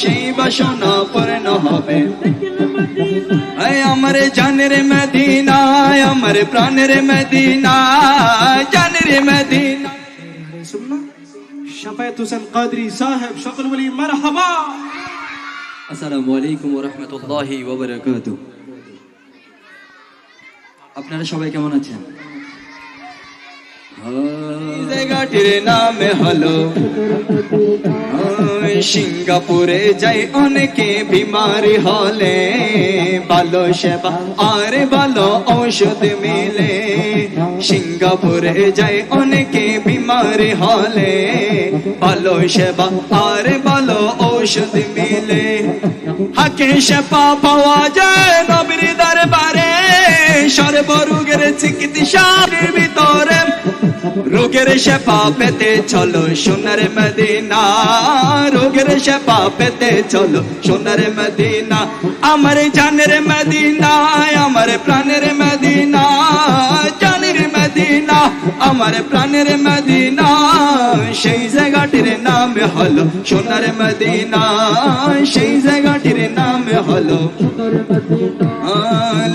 সেই বাসনা পূর্ণ হবে। আমার জানের মদিনা, আমার প্রাণের মদিনা, জানের মদিনা। শাফায়েত হোসেন কাদরি সাহেব, সকল বলি মারহাবা। আসসালামু আলাইকুম ওয়া রাহমাতুল্লাহি ওয়া বারাকাতুহু। আপনারা সবাই কেমন আছেন? জায়গাটির নাম হলো সিঙ্গাপুরে যাই অনেকে বিমারি হলে, ভালো সেবা আর ভালো ঔষধ মিলে। সিঙ্গাপুরে যাই অনেকে বিমারি হলে, ভালো সেবা আর ভালো ঔষধ মিলে। হাকে সেবা পাওয়া যায় নবীর দরবারে, সর্বরোগের চিকিৎসার ভিতরে। রোগের সেবা পেতে চলো সোনার মদিনা, রোগের সেবা পেতে চলো সোনার মদিনা। আমার জানের মদিনা, আমার প্রাণের মদিনা, জানের মদিনা, আমার প্রাণের মদিনা। সেই জায়গাটির নাম হলো সোনার মদিনা, সেই জায়গাটির নাম হলো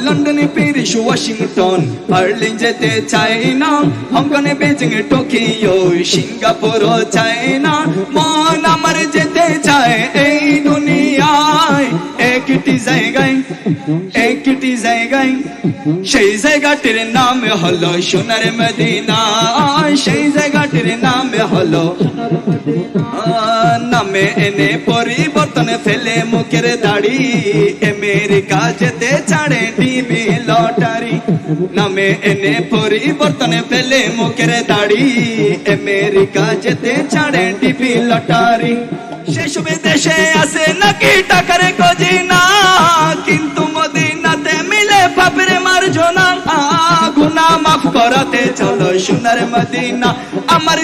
লন্ডন, প্যারিস, ওয়াশিংটন, বার্লিন যেতে চাই না, হংকং, বেজিং, টোকিও, সিঙ্গাপুর চাই না। মন আমার যেতে চায় এই দুনিয়ায় একটি জায়গায়, একটি জায়গায়। সেই জায়গাটির নাম হলো সোনার মদিনা, সেই জায়গাটির নাম হলো। নামে এনে পরিবর্তন ফেলে মুখের দাড়ি, আমেরিকা যেতে ছাড়ে টিভি লটারি। নামে এনে পরিবর্তন ফেলে মুখের দাড়ি, আমেরিকা যেতে ছাড়ে টিভি লটারি। সেসব দেশে আছে নাকি টাকার খজিনা, কিন্তু মদিনাতে মিলে পাপের মার্জনা। গুনাহ মাফ করাতে চলো সোনার মদিনা। আমার